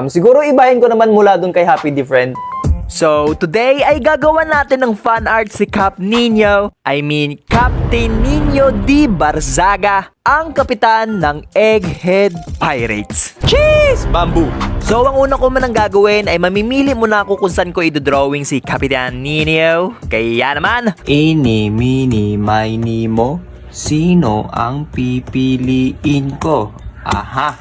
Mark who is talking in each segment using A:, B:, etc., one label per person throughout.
A: Siguro ibahin ko naman mula dun kay Happy Different.
B: So, today ay gagawa natin ng fan art si Captain Nino D. Barzaga, ang kapitan ng Egghead Pirates. Cheese! Bamboo! So, ang una ko manang gagawin ay mamimili muna ako kung saan ko idodrawing si Kapitan Nino. Kaya naman,
A: Eeny, meeny, miny, mo, sino ang pipiliin ko? Aha.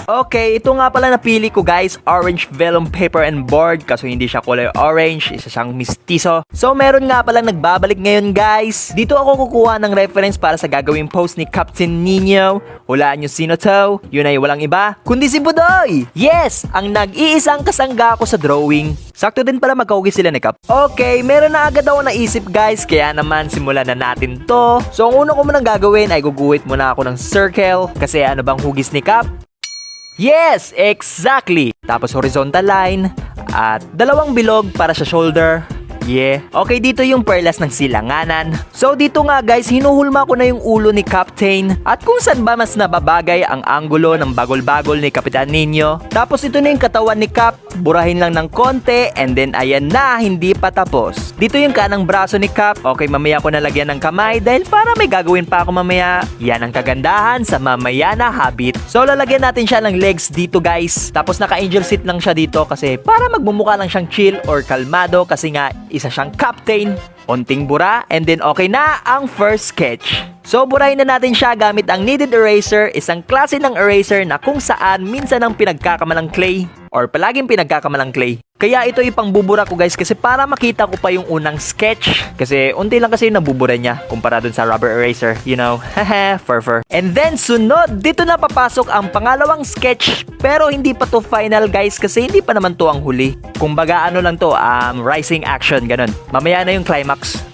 B: okay, ito nga pala napili ko guys, orange vellum paper and board, kaso hindi siya kulay orange, isa siyang mistiso. So meron nga palang nagbabalik ngayon guys. Dito ako kukuha ng reference para sa gagawing post ni Captain Nino. Hulaan nyo sino to, yun ay walang iba, kundi si Budoy! Yes, ang nag-iisang kasangga ko sa drawing. Sakto din pala magkaugi sila ni Cap. Okay, meron na agad ako naisip guys, kaya naman simulan na natin to. So ang una ko munang gagawin ay guguhit muna ako ng circle, kasi ano bang hugis ni Cap? Yes, exactly. Tapos horizontal line at dalawang bilog para sa shoulder. Yeah. Okay, dito yung perlas ng silanganan. So dito nga guys, hinuhulma ko na yung ulo ni Captain at kung saan ba mas nababagay ang anggulo ng bagol-bagol ni Kapitan Nino. Tapos ito na yung katawan ni Cap. Burahin lang ng konti and then ayan na, hindi pa tapos. Dito yung kanang braso ni Cap. Okay, mamaya ko nalagyan ng kamay dahil para may gagawin pa ako mamaya. Yan ang kagandahan sa mamaya na habit. So lalagyan natin siya ng legs dito guys. Tapos naka-angel seat lang siya dito kasi para magmumukha lang siyang chill or kalmado kasi nga isa siyang captain. Onting bura and then okay na ang first sketch. So burahin na natin siya gamit ang kneaded eraser, isang klase ng eraser na kung saan minsan ang pinagkakamalang clay or palaging pinagkakamalang clay. Kaya ito ipangbubura ko guys kasi para makita ko pa yung unang sketch. Kasi unti lang kasi yung nabubura niya kumpara dun sa rubber eraser, you know. Haha, fur. And then sunod, dito na papasok ang pangalawang sketch. Pero hindi pa to final guys kasi hindi pa naman to ang huli. Kumbaga ano lang to, rising action, ganun. Mamaya na yung climax.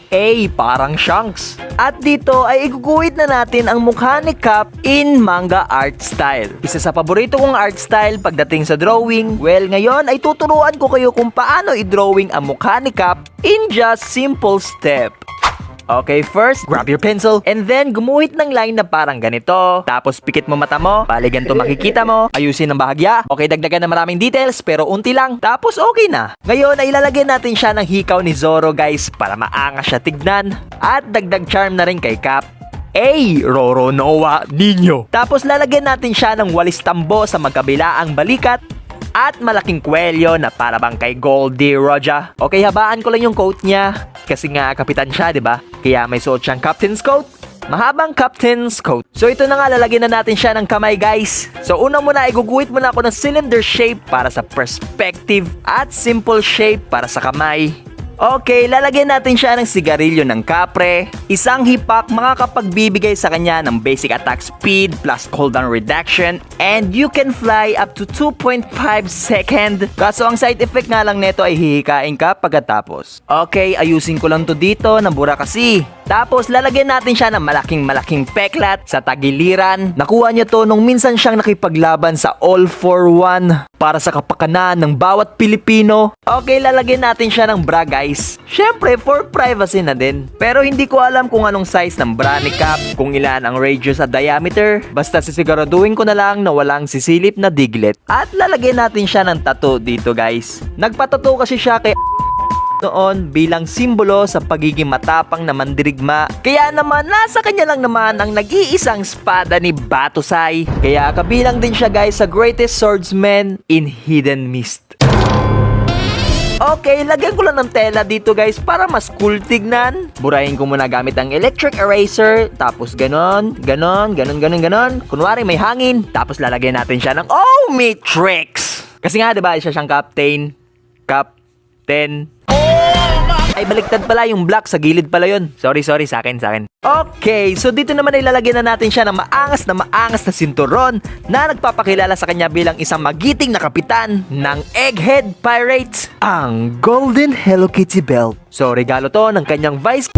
B: Parang Shanks. At dito ay iguguhit na natin ang mukha ni Cap in manga art style. Isa sa paborito kong art style pagdating sa drawing. Well, ngayon ay tuturuan ko kayo kung paano i-drawing ang mukha ni Cap in just simple step. Okay, first, grab your pencil and then gumuhit ng line na parang ganito. Tapos pikit mo mata mo, baligan to makikita mo, ayusin ang bahagya. Okay, dagdagan na maraming details pero unti lang. Tapos okay na. Ngayon ay ilalagay natin siya ng hikaw ni Zoro guys para maangas siya tignan. At dagdag charm na rin kay Cap. Roro Noa Nino. Tapos lalagyan natin siya ng walis tambo sa magkabilaang balikat. At malaking kwelyo na para bang kay Goldie Roger. Okay, habaan ko lang yung coat niya. Kasi nga kapitan siya, di ba? Kaya may suot siyang captain's coat. Mahabang captain's coat. So ito na nga, lalagyan na natin siya ng kamay guys. So una muna, iguguhit muna ako ng cylinder shape para sa perspective at simple shape para sa kamay. Okay, lalagyan natin siya ng sigarilyo ng kapre. Isang hipak makakapagbibigay sa kanya ng basic attack speed plus cooldown reduction and you can fly up to 2.5 second. Kaso ang side effect nga lang neto ay hihikain ka pagkatapos. Okay, ayusin ko lang to dito, nabura kasi. Tapos lalagyan natin siya ng malaking peklat sa tagiliran. Nakuha niya to nung minsan siyang nakipaglaban sa All for One para sa kapakanan ng bawat Pilipino. Okay, lalagyan natin siya ng bra guys. Syempre for privacy na din. Pero hindi ko alam kung anong size ng bra ni Cap, kung ilan ang radius at diameter. Basta sisiguraduhin ko na lang na walang sisilip na diglet. At lalagyan natin siya ng tattoo dito guys. Nagpatattoo kasi siya kay noon bilang simbolo sa pagiging matapang na mandirigma. Kaya naman nasa kanya lang naman ang nag-iisang espada ni Batusay. Kaya kabilang din siya guys sa greatest swordsman in Hidden Mist. Okay, lagyan ko lang ng tela dito guys para mas cool tignan. Burahin ko muna gamit ang electric eraser. Tapos ganon. Kunwari may hangin. Tapos lalagyan natin siya ng Matrix. Kasi nga diba siya siyang captain. Ay, baliktad pala yung black. Sa gilid pala yun. Sorry, sa akin. Okay, so dito naman ay lalagyan na natin siya ng maangas na sinturon na nagpapakilala sa kanya bilang isang magiting na kapitan ng Egghead Pirates, ang Golden Hello Kitty Belt. So, regalo to ng kanyang vice